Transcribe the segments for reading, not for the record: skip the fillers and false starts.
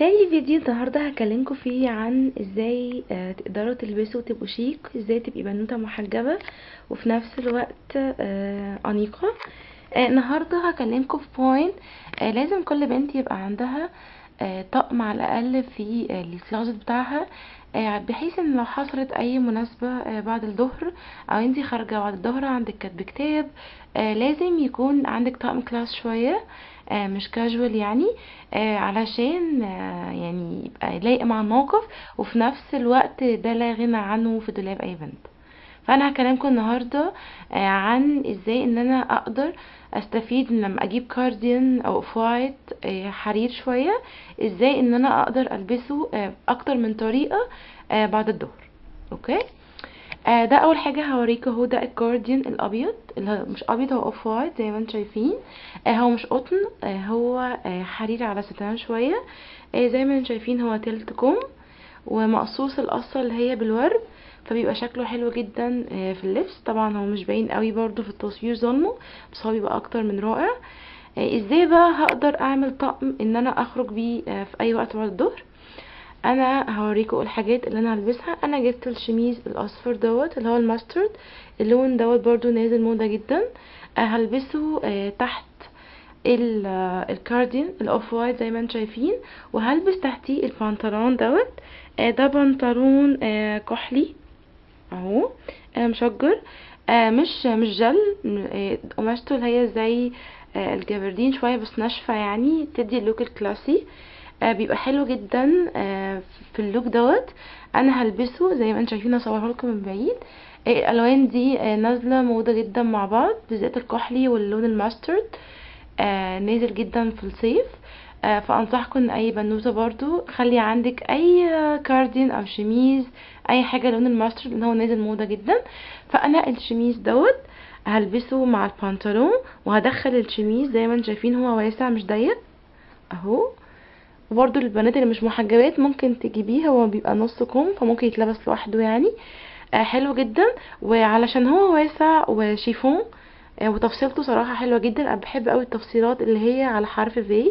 تاني فيديو النهارده هكلمكم فيه عن ازاي تقدروا تلبسوا وتبقوا شيك، ازاي تبقي بنوته محجبه وفي نفس الوقت انيقه. النهارده هكلمكم في بوينت. لازم كل بنت يبقى عندها طقم على الاقل في الكلوزت بتاعها، بحيث ان لو حصلت اي مناسبه بعد الظهر او انتي خارجه بعد الظهر عندك كاتب كتاب، لازم يكون عندك طقم كلاس شويه، مش كاجوال يعني، علشان يعني يبقى لايق مع الموقف، وفي نفس الوقت ده لا غنى عنه في دولاب اي بنت. فانا هكلمكم النهارده عن ازاي ان انا اقدر استفيد من لما اجيب كارديان او اوف وايت حرير شويه، ازاي ان انا اقدر البسه اكتر من طريقه بعد الظهر. اوكي. ده اول حاجه هوريكم، هو ده الكارديان الابيض، اللي هو مش ابيض، هو اوف وايت زي ما انتم شايفين. هو مش قطن، هو حرير على ستان شويه. زي ما انتم شايفين هو تلت كم ومقصوص القصه اللي هي بالورد، فبيبقى شكله حلو جدا في اللبس. طبعا هو مش باين قوي برضو في التصوير ظلمه، بس هو بيبقى اكتر من رائع. ازاي بقى هقدر اعمل طقم ان انا اخرج بيه في اي وقت بعد الظهر؟ انا هوريكم الحاجات اللي انا هلبسها. انا جبت الشميز الاصفر دوت اللي هو الماسترد، اللون دوت برضو نازل موضة جدا. هلبسه تحت الكارديان الاوف وايت زي ما انتم شايفين، وهلبس تحتيه البنطلون دوت. ده بنطلون كحلي اهو، مشجر، مش جل، قماشته اللي هي زي الجبردين شويه بس ناشفه، يعني تدي اللوك الكلاسي. بيبقى حلو جدا في اللوك دوت. انا هلبسه زي ما انتم شايفين، اصورها لكم من بعيد. الالوان دي نازله موضه جدا مع بعض، بالذات الكحلي واللون الماسترد نازل جدا في الصيف. فانصحكم ان اي بنوته برضو خلي عندك اي كاردين او شميز، اي حاجه لون الماسترد لان هو نازل موضه جدا. فانا الشميز دوت هلبسه مع البنطلون، وهدخل الشميز زي ما انتم شايفين هو واسع مش ضيق اهو. وبرضو البنات اللي مش محجبات ممكن تجيبيه، هو بيبقى نص كم فممكن يتلبس لوحده يعني. حلو جدا، وعلشان هو واسع وشيفون وتفصيلته صراحة حلوة جدا. انا بحب قوي التفصيلات اللي هي على حرف في.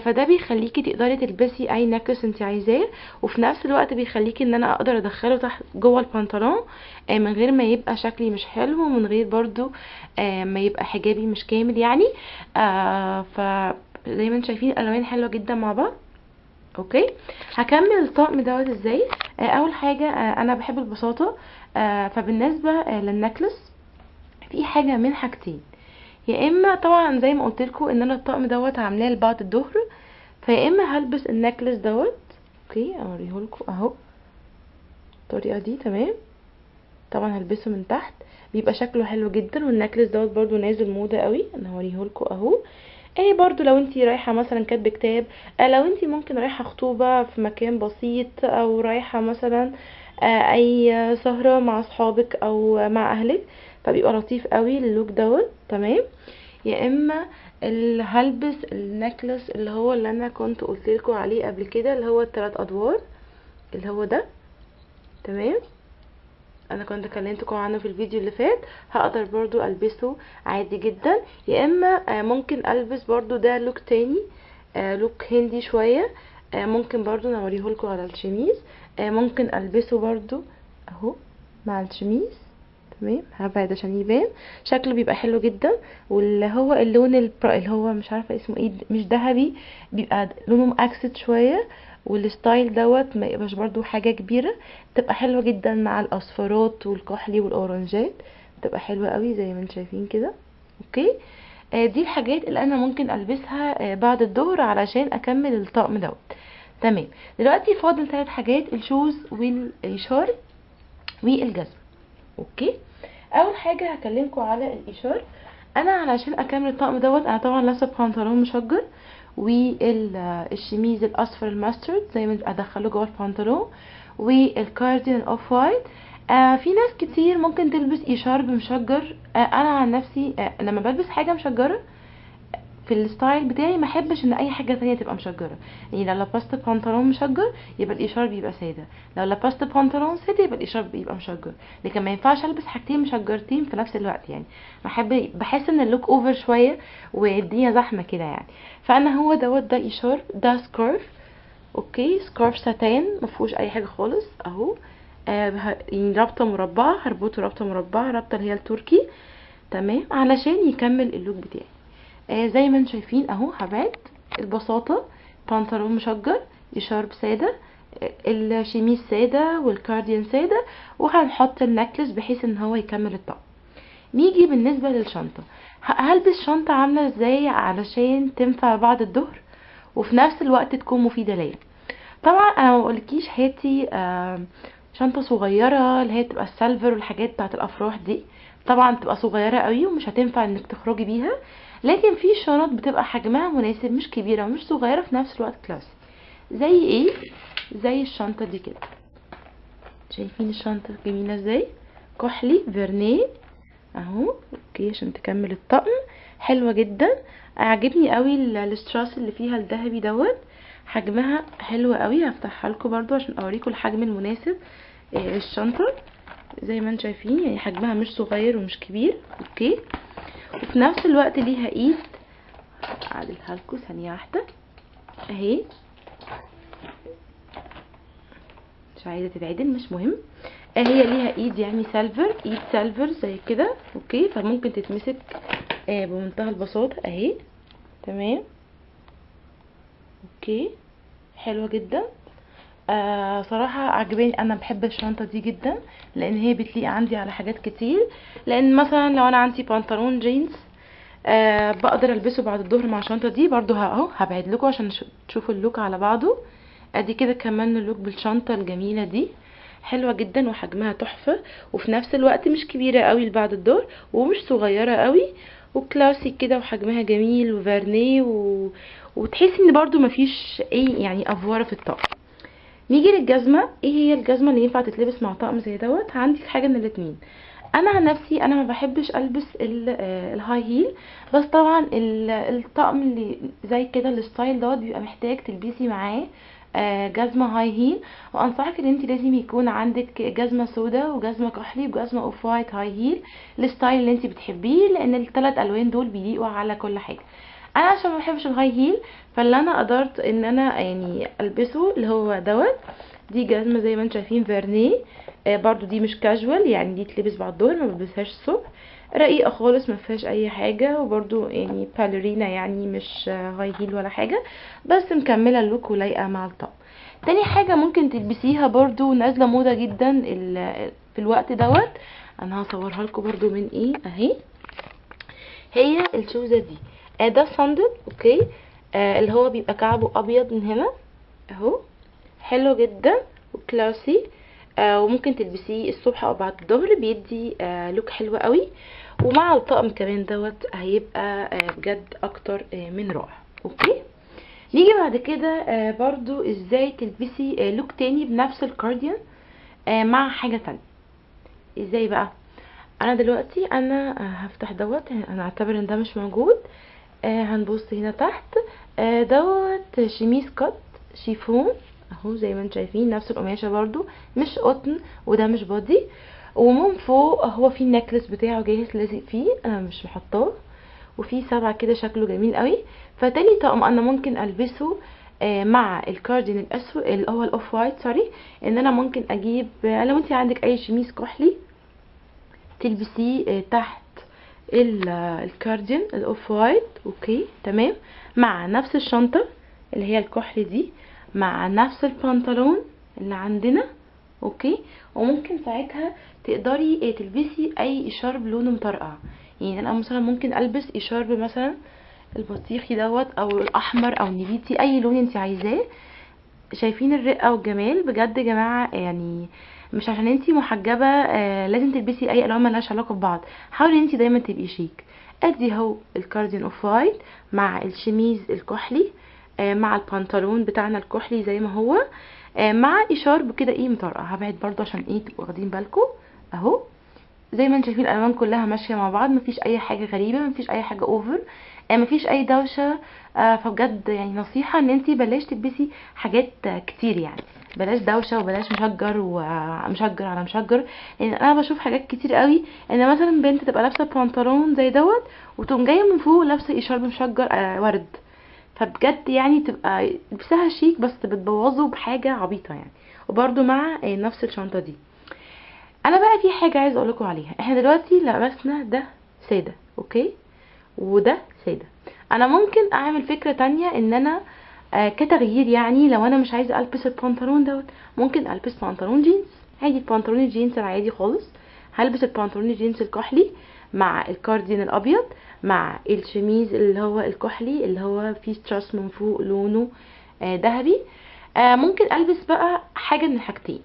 فده بيخليكي تقدري تلبسي اي نكلس انت عايزاه، وفي نفس الوقت بيخليكي ان انا اقدر ادخله تحت جوه البنطلون من غير ما يبقى شكلي مش حلو، ومن غير برضو ما يبقى حجابي مش كامل يعني. فزي ما انتم شايفين الالوان حلوه جدا مع بعض. اوكي. هكمل الطقم دوت ازاي. اول حاجه انا بحب البساطه. فبالنسبه للنكلس، في حاجه من حاجتين، يا اما طبعا زي ما قلت لكم ان انا الطقم دوت عاملاه لبعد الظهر، فيا اما هلبس النكلس دوت. اوكي اوريهولكم اهو الطريقه دي. تمام. طبعا هلبسه من تحت بيبقى شكله حلو جدا، والنكلس دوت برضو نازل موضه قوي. انا هوريهولكم اهو. ايه برضو لو انتي رايحة مثلا كاتبة كتاب، لو انتي ممكن رايحة خطوبة في مكان بسيط، او رايحة مثلا اي سهرة مع صحابك او مع اهلك، فبيبقى لطيف قوي اللوك دوت. تمام. يا اما هلبس النكلس اللي هو اللي انا كنت قلتلكوا عليه قبل كده، اللي هو الثلاث ادوار اللي هو ده. تمام. انا كنت كلمتكم عنه في الفيديو اللي فات. هقدر برضو البسه عادي جدا، يا اما ممكن البس برضو ده لوك تاني، لوك هندي شوية. ممكن برضو نوريهولكم على الشميز. ممكن البسه برضو اهو مع الشميز. تمام. هبعد عشان يبان شكله بيبقى حلو جدا. واللي هو اللون اللي هو مش عارفه اسمه ايه، مش ذهبي، بيبقى لونه مأكسد شويه، والستايل دوت ما يبقاش برضو حاجه كبيره، تبقى حلوه جدا مع الاصفرات والكحلي والاورنجات، تبقى حلوه قوي زي ما انتم شايفين كده. اوكي. دي الحاجات اللي انا ممكن البسها بعد الظهر علشان اكمل الطقم دوت. تمام. دلوقتي فاضل 3 حاجات، الشوز والشار والجزمه. اوكي. اول حاجه هكلمكم على الاشار. انا علشان اكمل الطقم دوت انا طبعا لابسه بنطلون مشجر والشميز الاصفر الماسترد زي ما ادخله جوه البنطلون، والكارديان اوف وايت. في ناس كتير ممكن تلبس اشارب مشجر. انا عن نفسي لما بلبس حاجه مشجره في الستايل بتاعي ما احبش ان اي حاجه تانية تبقى مشجره. يعني لو لبست بنطلون مشجر يبقى الاشار بيبقى ساده، لو لبست بنطلون ساده يبقى الاشار بيبقى مشجر، لكن ما ينفعش البس حاجتين مشجرتين في نفس الوقت. يعني بحس ان اللوك اوفر شويه والدنيا زحمه كده يعني. فانا هو دوت ده اشار، ده سكارف اوكي. سكارف ساتان مفيهوش اي حاجه خالص اهو. يعني رابطه مربعه، هربطه رابطه مربعه، رابطه اللي هي التركي، تمام، علشان يكمل اللوك بتاعي. زي ما انتم شايفين اهو. هبعد البساطه، بنطلون مشجر، اشارب ساده، الشميس ساده، والكارديان ساده، وهنحط النكلس بحيث ان هو يكمل الطقم. نيجي بالنسبه للشنطه. هلبس شنطه عامله ازاي علشان تنفع بعد الظهر وفي نفس الوقت تكون مفيده ليا؟ طبعا انا ما بقولكيش هاتي شنطه صغيره اللي هي تبقى السيلفر والحاجات بتاعه الافراح دي، طبعا تبقى صغيره قوي ومش هتنفع انك تخرجي بيها. لكن في شنط بتبقى حجمها مناسب، مش كبيره ومش صغيره في نفس الوقت كلاسي. زي ايه؟ زي الشنطه دي كده. شايفين الشنطه جميله ازاي؟ كحلي فيرنيه اهو. اوكي عشان تكمل الطقم. حلوه جدا. عجبني قوي الستراس اللي فيها الذهبي دوت. حجمها حلو قوي. هفتحها لكم برضو عشان اوريكم الحجم المناسب. الشنطه زي ما انتم شايفين يعني حجمها مش صغير ومش كبير. اوكي. وفي نفس الوقت ليها ايد. اعدلها لكم ثانيه واحده اهي. مش عايزه تتعدل، مش مهم. هي ليها ايد يعني سيلفر، ايد سيلفر زي كده. اوكي. فممكن تتمسك بمنتهى البساطه اهي. تمام. اوكي. حلوه جدا. صراحة عجباني، انا بحب الشنطة دي جدا لان هي بتليق عندي على حاجات كتير. لان مثلا لو انا عندي بنطلون جينز بقدر البسه بعد الظهر مع الشنطة دي برضو. اهو هبعد لكم عشان تشوفوا اللوك على بعضه. ادي كده كمان اللوك بالشنطة الجميلة دي. حلوة جدا وحجمها تحفة، وفي نفس الوقت مش كبيرة قوي بعد الظهر ومش صغيرة قوي، وكلاسيك كده وحجمها جميل وفارنيه وتحسي ان برضو مفيش اي يعني افوره في الطقم. نيجي للجزمه. ايه هي الجزمه اللي ينفع تتلبس مع طقم زي دوت؟ عندك حاجه من الاتنين. انا عن نفسي انا ما بحبش البس الهاي هيل، بس طبعا الطقم اللي زي كده الستايل دوت بيبقى محتاج تلبسي معاه جزمه هاي هيل. وانصحك ان انت لازم يكون عندك جزمه سودا وجزمه كحلي وجزمه اوف وايت هاي هيل، الستايل اللي انت بتحبيه، لان الثلاث الوان دول بيليقوا على كل حاجه. انا عشان ما بحبش الهاي هيل، فاللي انا قدرت ان انا يعني البسه اللي هو دوت. دي جزمه زي ما انتم شايفين فيرنيه. برضو دي مش كاجوال، يعني دي تلبس بعد الظهر، ما بلبسهاش الصبح. رقيقه خالص، ما فيهاش اي حاجه، وبرضو يعني باليرينا، يعني مش هاي هيل ولا حاجه، بس مكمله اللوك ولايقه مع الطقم. تاني حاجه ممكن تلبسيها برضو نازله موضه جدا في الوقت دوت. انا هصورها لكم برضو من ايه اهي. هي الشوزه دي ده صندل. اوكي. اللي هو بيبقى كعبه ابيض من هنا اهو. حلو جدا وكلاسي. وممكن تلبسيه الصبح او بعد الظهر، بيدي لوك حلو قوي، ومع الطقم كمان دوت هيبقى بجد اكتر من رائع. اوكي. نيجي بعد كده برضو ازاي تلبسي لوك تاني بنفس الكارديان مع حاجة تانية. ازاي بقى؟ انا دلوقتي انا هفتح دوت، انا اعتبر ان ده مش موجود. هنبص هنا تحت. دوت شميس كات شيفون اهو. زي ما انتم شايفين نفس القماشه برضو، مش قطن، وده مش بادي. ومن فوق هو في النكلس بتاعه جاهز لازق فيه، انا مش محطاه. وفي 7 كده شكله جميل قوي. فتاني طقم انا ممكن البسه مع الكاردين الاسود اللي هو الاوف وايت، سوري، ان انا ممكن اجيب لو انت عندك اي شميس كحلي تلبسيه تحت الكارديان الاوف وايت. اوكي تمام. مع نفس الشنطة اللي هي الكحل دي، مع نفس البنطلون اللي عندنا. اوكي. وممكن ساعتها تقدري تلبسي اي اشارب لونه مطرقع. يعني انا مثلا ممكن البس اشارب مثلا البطيخي دوت او الاحمر او النبيتي، اي لون انت عايزاه. شايفين الرقه والجمال بجد يا جماعه؟ يعني مش عشان انتي محجبه لازم تلبسي اي الوان ملهاش علاقه ببعض. حاولي انتي دايما تبقي شيك. ادي اهو الكارديان اوف وايت مع الشميز الكحلي مع البنطلون بتاعنا الكحلي زي ما هو مع اشارب كده ايه مطرقع. هبعد برضو عشان ايه تبقوا واخدين بالكم اهو. زي ما انتم شايفين الالوان كلها ماشيه مع بعض، مفيش اي حاجه غريبه، مفيش اي حاجه اوفر، مفيش اي دوشه. فبجد يعني نصيحه ان انتي بلاش تلبسي حاجات كتير، يعني بلاش دوشه وبلاش مشجر ومشجر على مشجر. لان انا بشوف حاجات كتير قوي ان مثلا بنت تبقى لابسه بنطلون زي دوت وتقوم جايه من فوق لابسه اشارب مشجر ورد. فبجد يعني تبقى لبسها شيك بس بتبوظه بحاجه عبيطه يعني. وبرده مع نفس الشنطه دي. انا بقى في حاجه عايزه اقولكم عليها. احنا دلوقتي لبسنا ده ساده، اوكي، وده ساده. انا ممكن اعمل فكره تانية ان انا كتغيير يعني، لو انا مش عايزه البس البنطلون دوت ممكن البس بنطلون جينز عادي. البنطلون الجينز العادي خالص، هلبس البنطلون الجينز الكحلي مع الكارديان الابيض مع الشميز اللي هو الكحلي اللي هو فيه ستراس من فوق لونه ذهبي. ممكن البس بقى حاجه من الحاجتين،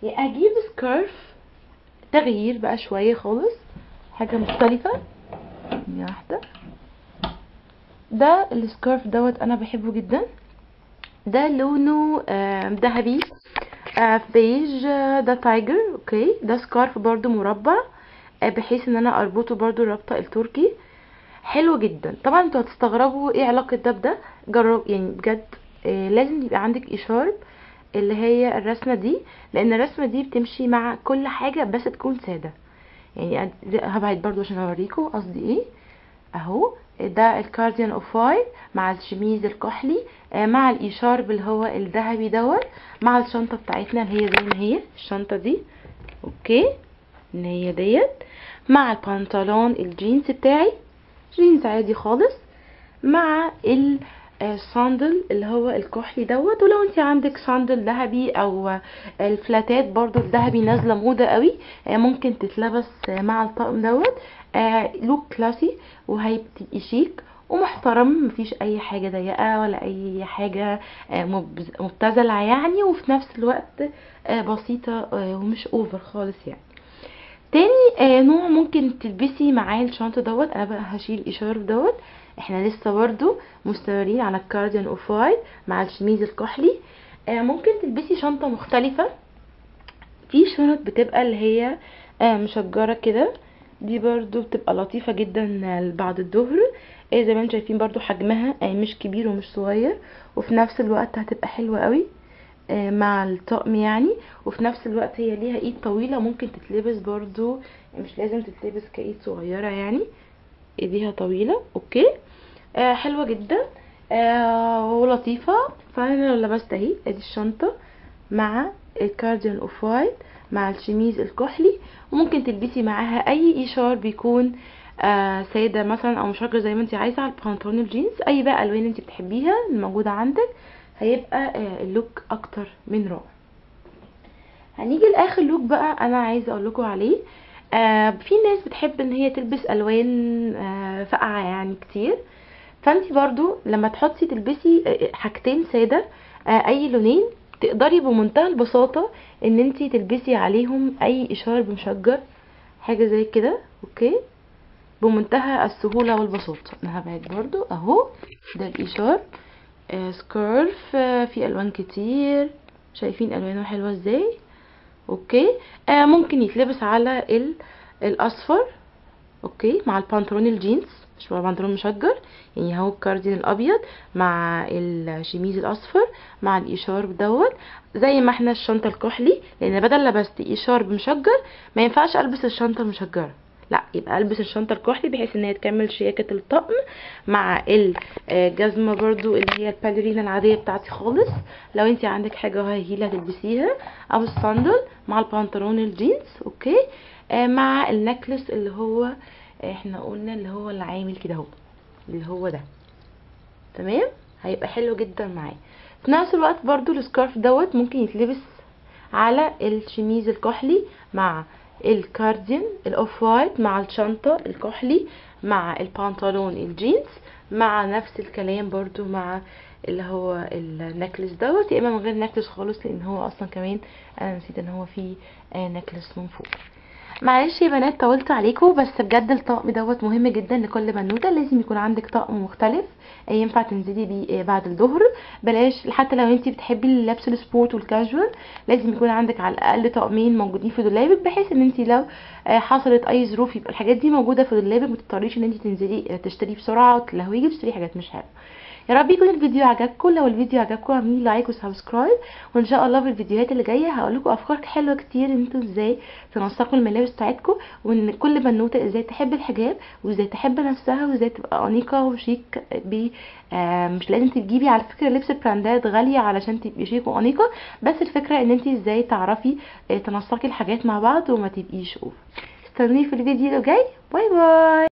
يا اجيب سكارف تغيير بقى شويه خالص، حاجه مختلفه. ثانيه واحده، ده السكارف دوت انا بحبه جدا، ده لونه ذهبي بيج، ده تايجر، اوكي. ده سكارف برضو مربع بحيث ان انا اربطه برضو الربطه التركي، حلو جدا. طبعا انتوا هتستغربوا ايه علاقه ده بده، جرب يعني بجد. لازم يبقى عندك اشارب اللي هي الرسمه دي، لان الرسمه دي بتمشي مع كل حاجه بس تكون ساده يعني. هبعد برضو عشان اوريكم قصدي ايه. اهو ده الكارديان اوف وايت مع الشميز الكحلي مع الاشارب اللي هو الذهبي دوت مع الشنطه بتاعتنا اللي هي زي ما هي الشنطه دي، اوكي، اللي هي ديت، مع البنطلون الجينز بتاعي جينز عادي خالص، مع الصندل اللي هو الكحلي دوت. ولو انت عندك صندل ذهبي او الفلاتات برضو الذهبي نازله موضه قوي ممكن تتلبس مع الطقم دوت. لوك كلاسي وهيبقى شيك ومحترم، مفيش اي حاجه ضيقه ولا اي حاجه مبتذله يعني، وفي نفس الوقت بسيطه ومش اوفر خالص يعني. تاني نوع ممكن تلبسي معاه الشنطه دوت، انا بقى هشيل الاشارب دوت. احنا لسه برضو مستمرين على الكارديان اوف وايت مع الشميز الكحلي. ممكن تلبسي شنطه مختلفه. في شنط بتبقى اللي هي مشجره كده، دي برضو بتبقى لطيفه جدا بعد الظهر. زي ما انتم شايفين برضو حجمها مش كبير ومش صغير، وفي نفس الوقت هتبقى حلوه قوي مع الطقم يعني. وفي نفس الوقت هي ليها ايد طويله ممكن تتلبس برضو، مش لازم تتلبس كايد صغيره يعني، ايديها طويله، اوكي. حلوه جدا ولطيفه. فانا لو لبست اهي ادي الشنطه مع الكارديان اوف وايت مع الشميز الكحلي، وممكن تلبسي معاها اي اشار بيكون ساده مثلا او مشجر زي ما انت عايزه على البنطلون الجينز، اي بقى الوان انت بتحبيها الموجوده عندك، هيبقى اللوك اكتر من رائع. هنيجي لاخر لوك بقى انا عايزه اقول لكم عليه. في ناس بتحب ان هي تلبس الوان فاقعه يعني كتير، فانت برضو لما تحطي تلبسي حاجتين ساده اي لونين تقدري بمنتهى البساطه ان انت تلبسي عليهم اي اشارب مشجر، حاجه زي كده، اوكي، بمنتهى السهوله والبساطه. انا هبعد برضو اهو، ده الاشارب سكارف في الوان كتير، شايفين الوانه حلوه ازاي، اوكي. ممكن يتلبس على الاصفر، اوكي، مع البنطلون الجينز، مش مع البنطلون مشجر يعني، اهو الكارديان الابيض مع الشميز الاصفر مع الاشارب دوت، زي ما احنا الشنطه الكحلي، لان بدل لبست اشارب مشجر ما ينفعش البس الشنطه المشجره، لا يبقى البس الشنطه الكحلي بحيث ان هي تكمل شياكه الطقم مع الجزمه برضو اللي هي الباليرينا العاديه بتاعتي خالص، لو انت عندك حاجه هاي هيل هتلبسيها، او الصندل مع البنطلون الجينز، اوكي. مع النكلس اللي هو احنا قلنا اللي هو اللي عامل كده اهو، اللي هو ده، تمام، هيبقى حلو جدا معايا. في نفس الوقت برضو السكارف دوت ممكن يتلبس على الشميز الكحلي مع الكارديان الاوف وايت مع الشنطه الكحلي مع البنطلون الجينز، مع نفس الكلام برضو مع اللي هو النكلس دوت، يا اما من غير نكلس خالص لان هو اصلا كمان انا نسيت ان هو فيه نكلس من فوق. معلش يا بنات طولت عليكم، بس بجد الطقم دوت مهم جدا لكل بنوته، لازم يكون عندك طقم مختلف ينفع تنزلي بيه بعد الظهر. بلاش حتى لو انتي بتحبي اللبس السبورت والكاجوال، لازم يكون عندك على الاقل طقمين موجودين في دولابك، بحيث ان انتي لو حصلت اي ظروف يبقى الحاجات دي موجوده في دولابك، ما تضطريش ان انتي تنزلي تشتري بسرعه وتلهويجي تشتري حاجات مش حلوه. يا رب يكون الفيديو عجبكم. لو الفيديو عجبكم اعملوا لايك وسبسكرايب، وان شاء الله في الفيديوهات اللي جايه هقول لكم افكار حلوه كتير انتوا ازاي تنسقوا الملابس بتاعتكم، وان كل بنوته ازاي تحب الحجاب وازاي تحب نفسها وازاي تبقى انيقه وشيك. مش لازم تجيبي على فكره لبس براندات غاليه علشان تبقي شيك وانيقه، بس الفكره ان انت ازاي تعرفي تنسقي الحاجات مع بعض وما تبقيش اوفر. استنوني في الفيديو اللي جاي. باي باي.